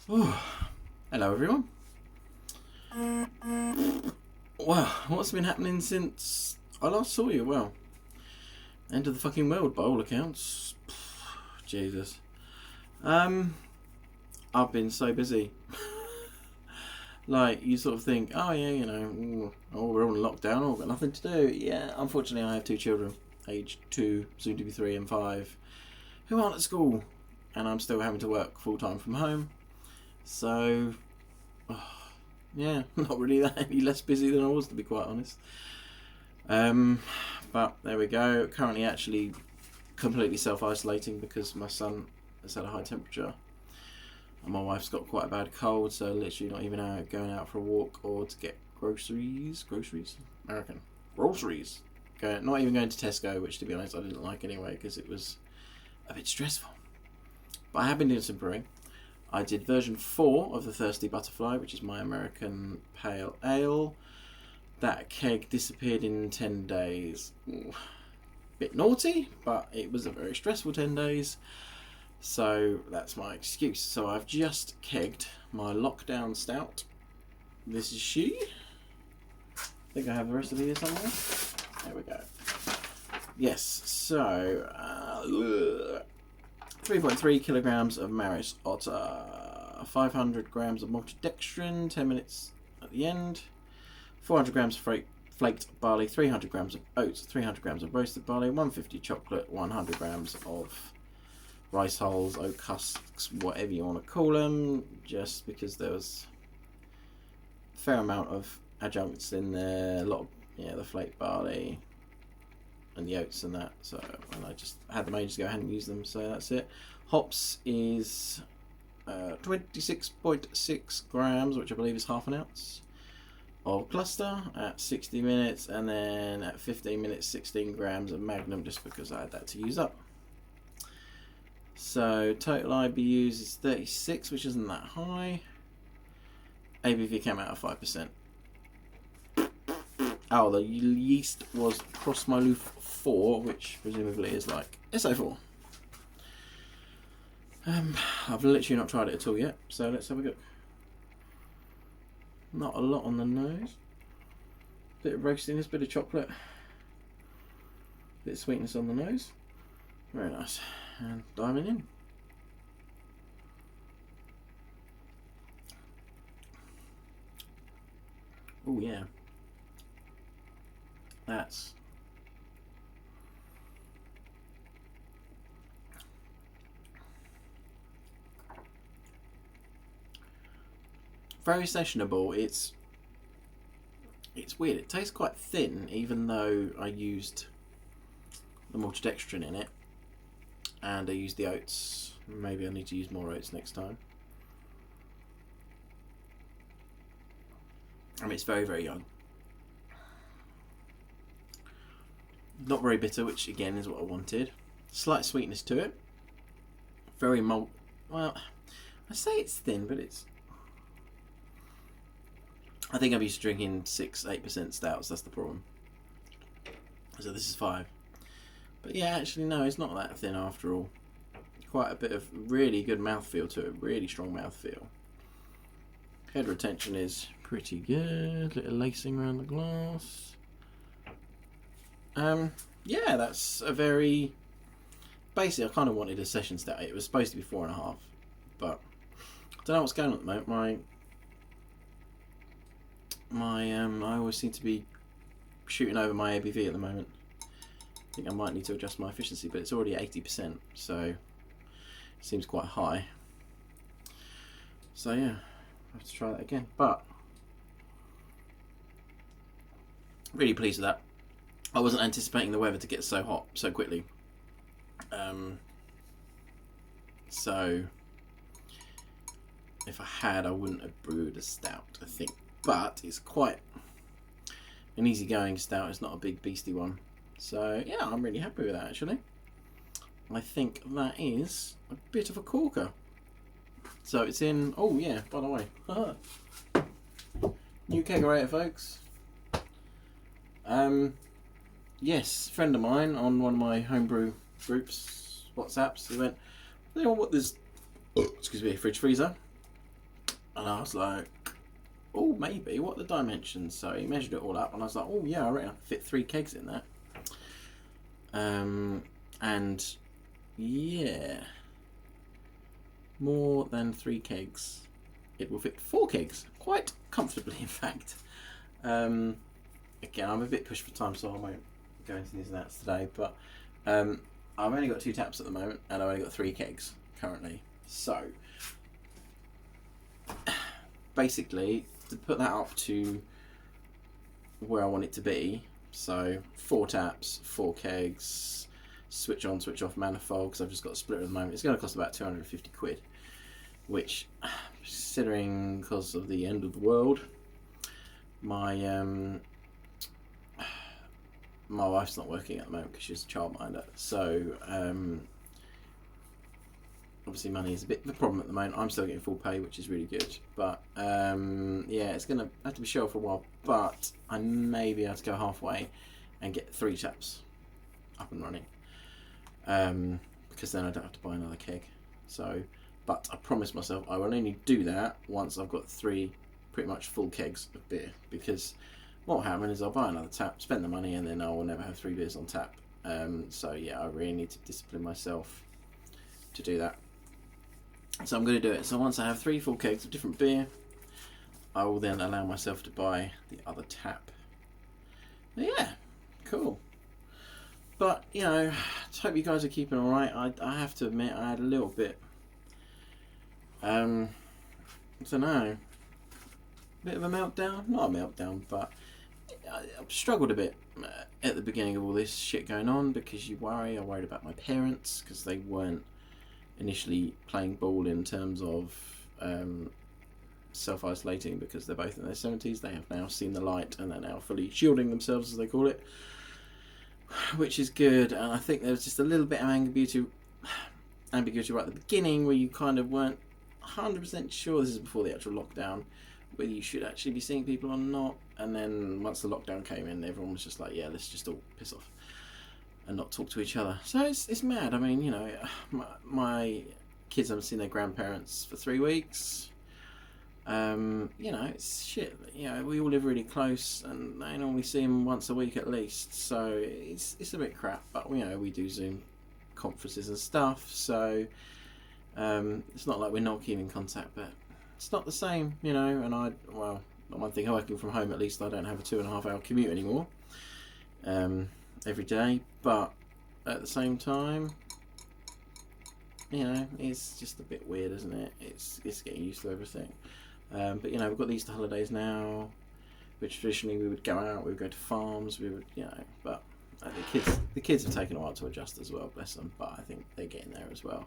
Oh, hello everyone. Wow, what's been happening since I last saw you? Well, end of the fucking world by all accounts. Jesus. I've been so busy. Like, you sort of think, oh yeah, you know, oh, we're all in lockdown, oh, we've got nothing to do. Yeah, unfortunately I have two children, aged 2, soon to be 3 and 5, who aren't at school, and I'm still having to work full time from home. So, yeah, not really that any less busy than I was, to be quite honest. But there we go. Currently actually completely self-isolating because my son has had a high temperature and my wife's got quite a bad cold, so literally not even going out for a walk or to get groceries. American. Groceries. Not even going to Tesco, which to be honest I didn't like anyway because it was a bit stressful. But I have been doing some brewing. I did version 4 of the Thirsty Butterfly, which is my American Pale Ale. That keg disappeared in 10 days. Bit naughty, but it was a very stressful 10 days. So that's my excuse. So I've just kegged my lockdown stout. This is she. I think I have the recipe here somewhere. There we go. Yes, so 3.3 kilograms of Maris Otter, 500 grams of maltodextrin, 10 minutes at the end, 400 grams of flaked barley, 300 grams of oats, 300 grams of roasted barley, 150 chocolate, 100 grams of rice hulls, oat husks, whatever you want to call them, just because there was a fair amount of adjuncts in there, a lot of, the flaked barley and the oats and that, so and I just had them ages ago, I hadn't used them, so that's it. Hops is 26.6 grams, which I believe is half an ounce of cluster at 60 minutes, and then at 15 minutes 16 grams of magnum, just because I had that to use up. So total IBUs is 36, which isn't that high. ABV came out at 5%. Oh, the yeast was Crossmyloof 4, which presumably is like SO4. I've literally not tried it at all yet, so let's have a go. Not a lot on the nose. Bit of roastiness, bit of chocolate. Bit of sweetness on the nose. Very nice. And diving in. Oh yeah. That's very sessionable. It's weird. It tastes quite thin, even though I used the maltodextrin in it, and I used the oats. Maybe I need to use more oats next time. I mean, it's very, very young. Not very bitter, which again is what I wanted. Slight sweetness to it. Very malt. Well, I say it's thin, but it's. I think I'm used to drinking 6-8% stouts. That's the problem. So this is 5. But yeah, actually no, it's not that thin after all. Quite a bit of really good mouthfeel to it. Really strong mouthfeel. Head retention is pretty good. Little lacing around the glass. Yeah, that's a very... Basically, I kind of wanted a session stout. It was supposed to be 4.5, but I don't know what's going on at the moment. I always seem to be shooting over my ABV at the moment. I think I might need to adjust my efficiency, but it's already 80%, so it seems quite high. So yeah, I have to try that again. But really pleased with that. I wasn't anticipating the weather to get so hot so quickly. So if I had, I wouldn't have brewed a stout, I think. But it's quite an easygoing stout. It's not a big beastie one. So yeah, I'm really happy with that actually. I think that is a bit of a corker. So it's in, oh yeah, by the way, new kegerator folks. Yes, friend of mine on one of my homebrew groups, WhatsApps, he went, you know what, there's, excuse me, a fridge freezer. And I was like, oh, maybe. What are the dimensions? So he measured it all up, and I was like, oh yeah, I reckon I could fit 3 kegs in that. And yeah, more than 3 kegs. It will fit 4 kegs, quite comfortably, in fact. Again, I'm a bit pushed for time, so I won't go into these and outs today. But I've only got 2 taps at the moment, and I've only got 3 kegs currently. So basically, to put that up to where I want it to be, so 4 taps, 4 kegs, switch on, switch off manifold, because I've just got a splitter at the moment. It's going to cost about 250 quid, which, considering because of the end of the world, my my wife's not working at the moment because she's a childminder, so obviously money is a bit of a problem at the moment. I'm still getting full pay, which is really good, but yeah, it's going to have to be shelved for a while, but I may be able to go halfway and get 3 taps up and running, because then I don't have to buy another keg. So, but I promised myself I will only do that once I've got 3 pretty much full kegs of beer, because what will happen is I'll buy another tap, spend the money, and then I will never have 3 beers on tap. So yeah, I really need to discipline myself to do that. So I'm going to do it. So once I have 3 full kegs of different beer, I will then allow myself to buy the other tap. But yeah, cool. But, you know, I hope you guys are keeping alright. I have to admit, I had a little bit, I don't know, bit of a meltdown. Not a meltdown, but I've struggled a bit at the beginning of all this shit going on, because you worry. I worried about my parents, because they weren't initially playing ball in terms of self-isolating, because they're both in their 70s. They have now seen the light, and they're now fully shielding themselves, as they call it, which is good. And I think there was just a little bit of ambiguity right at the beginning, where you kind of weren't 100% sure, this is before the actual lockdown, whether you should actually be seeing people or not. And then once the lockdown came in, everyone was just like, yeah, let's just all piss off and not talk to each other. So it's mad. I mean, you know, my kids haven't seen their grandparents for 3 weeks. You know, it's shit. You know, we all live really close, and I normally see them once a week at least. So it's a bit crap. But you know, we do Zoom conferences and stuff. So it's not like we're not keeping contact, but it's not the same, you know. And well, one thing, working from home, at least I don't have a 2.5-hour commute anymore every day. But at the same time, you know, it's just a bit weird, isn't it? It's getting used to everything. But you know, we've got the Easter holidays now, which traditionally we would go out, we would go to farms, we would, you know, but the kids have taken a while to adjust as well, bless them. But I think they're getting there as well.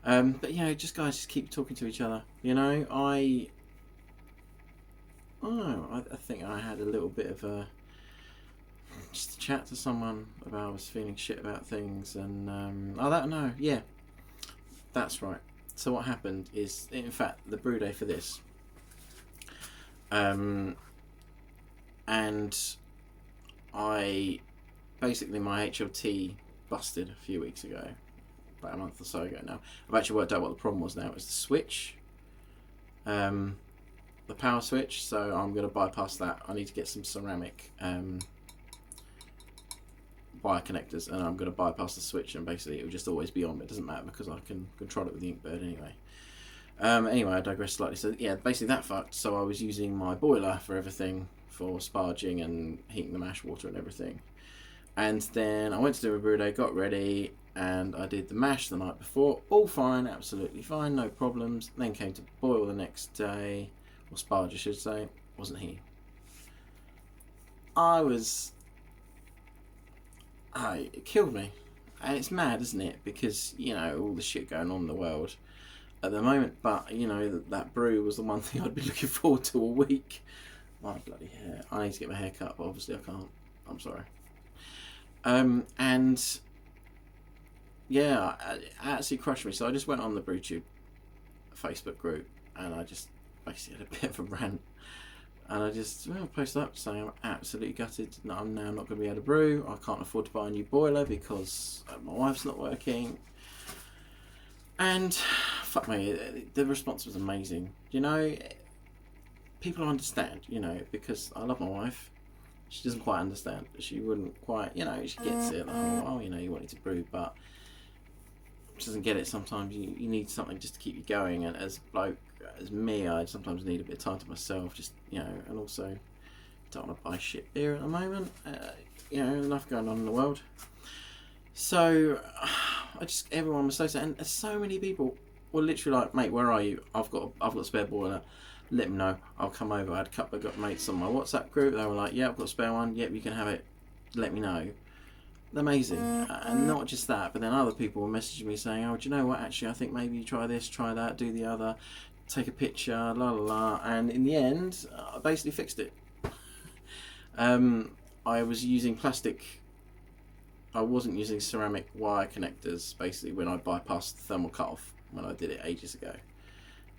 But you know, just keep talking to each other. You know, I think I had a little bit of just a chat to someone about I was feeling shit about things, and yeah, that's right. So what happened is, in fact, the brew day for this, and I basically, my HLT busted a few weeks ago, about a month or so ago now. I've actually worked out what the problem was now. It was the switch, the power switch. So I'm going to bypass that. I need to get some ceramic wire connectors, and I'm going to bypass the switch, and basically it will just always be on. It doesn't matter because I can control it with the Inkbird anyway. Anyway, I digress slightly. So yeah, basically that fucked. So I was using my boiler for everything, for sparging and heating the mash water and everything. And then I went to do a brew day, got ready, and I did the mash the night before. All fine, absolutely fine, no problems. Then came to boil the next day, or sparge I should say. Wasn't he? It killed me. And it's mad, isn't it? Because, you know, all the shit going on in the world at the moment. But, you know, that brew was the one thing I'd been looking forward to all week. My bloody hair. I need to get my hair cut, but obviously I can't. I'm sorry. And yeah, it absolutely crushed me. So I just went on the BrewTube Facebook group, and I just basically had a bit of a rant. And I just posted up saying I'm absolutely gutted. I'm now not going to be able to brew. I can't afford to buy a new boiler because my wife's not working. And fuck me, the response was amazing. You know, people understand, you know, because I love my wife. She doesn't quite understand. She wouldn't quite, you know, she gets it. Like, oh, you know, you wanted to brew, but she doesn't get it. Sometimes you need something just to keep you going. And as a bloke, as me, I sometimes need a bit of time to myself, just, you know, and also don't want to buy shit beer at the moment. You know, enough going on in the world. So, everyone was so sad, and so many people were literally like, mate, where are you? I've got a spare boiler. Let me know. I'll come over. I had a couple of mates on my WhatsApp group. They were like, yeah, I've got a spare one. Yep, you can have it. Let me know. Amazing. And not just that, but then other people were messaging me saying, oh, do you know what? Actually, I think maybe you try this, try that, do the other, take a picture, la la la. And in the end, I basically fixed it. I was using plastic. I wasn't using ceramic wire connectors, basically, when I bypassed the thermal cutoff when I did it ages ago.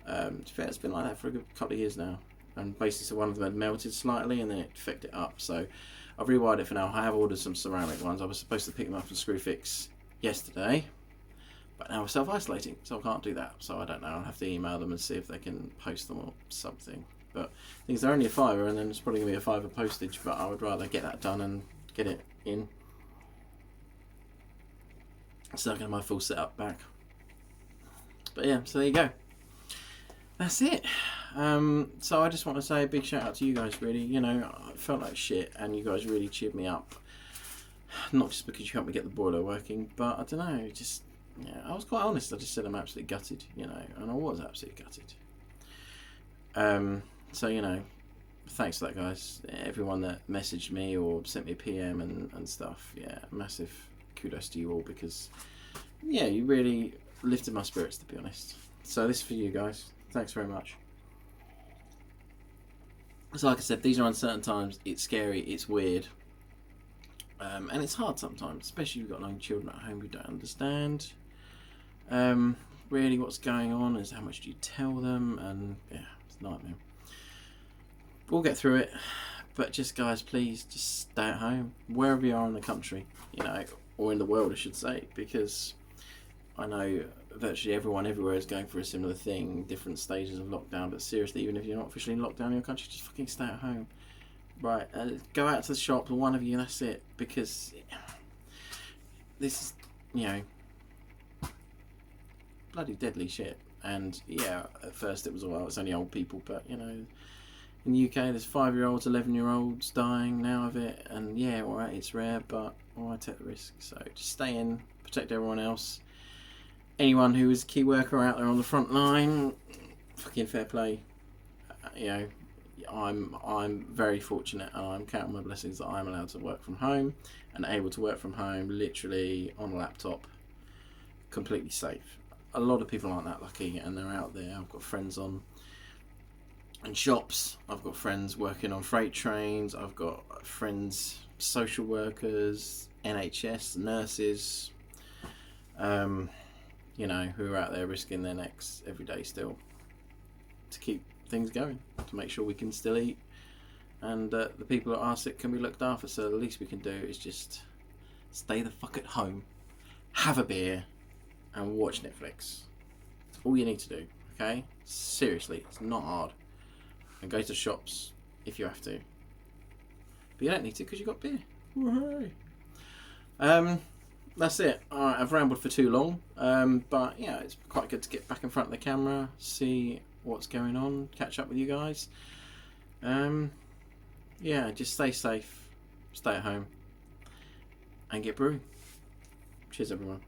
To be fair, it's been like that for a good couple of years now, and basically so one of them had melted slightly and then it fucked it up, so I've rewired it for now. I have ordered some ceramic ones. I was supposed to pick them up from Screwfix yesterday, but now we're self-isolating, so I can't do that, so I don't know. I'll have to email them and see if they can post them or something, but things they're only £5 and then it's probably going to be a £5 postage, but I would rather get that done and get it in, so I can have my full setup back. But yeah, so there you go. That's it. So I just want to say a big shout out to you guys, really. You know, I felt like shit and you guys really cheered me up. Not just because you helped me get the boiler working, but I don't know, just, yeah, I was quite honest. I just said I'm absolutely gutted, you know, and I was absolutely gutted. So, you know, thanks for that, guys. Everyone that messaged me or sent me a PM and stuff, yeah, massive kudos to you all, because, yeah, you really lifted my spirits, to be honest. So this is for you guys. Thanks very much. So like I said, these are uncertain times. It's scary, it's weird, and it's hard sometimes, especially if you've got young children at home who don't understand really what's going on, is how much do you tell them, and yeah, it's a nightmare. We'll get through it, but just guys, please just stay at home wherever you are in the country, you know, or in the world I should say, because I know virtually everyone everywhere is going through a similar thing, different stages of lockdown, but seriously, even if you're not officially in lockdown in your country, just fucking stay at home. Right, go out to the shop, one of you, that's it, because this is, you know, bloody deadly shit. And yeah, at first it was, well, it's only old people, but you know, in the UK there's 5-year-olds, 11-year-olds dying now of it, and yeah, alright, it's rare, but why take the risk? So just stay in, protect everyone else. Anyone who is a key worker out there on the front line, fucking fair play. You know, I'm very fortunate, and I'm counting my blessings that I'm allowed to work from home and able to work from home literally on a laptop, completely safe. A lot of people aren't that lucky, and they're out there. I've got friends in shops, I've got friends working on freight trains, I've got friends, social workers, NHS, nurses, you know, who are out there risking their necks every day still to keep things going, to make sure we can still eat, and the people that are sick can be looked after. So the least we can do is just stay the fuck at home, have a beer, and watch Netflix. That's all you need to do, okay? Seriously, it's not hard. And go to shops if you have to. But you don't need to because you've got beer. Hooray! That's it. Alright, I've rambled for too long. But yeah, it's quite good to get back in front of the camera, see what's going on, catch up with you guys. Yeah, just stay safe, stay at home, and get brewing. Cheers, everyone.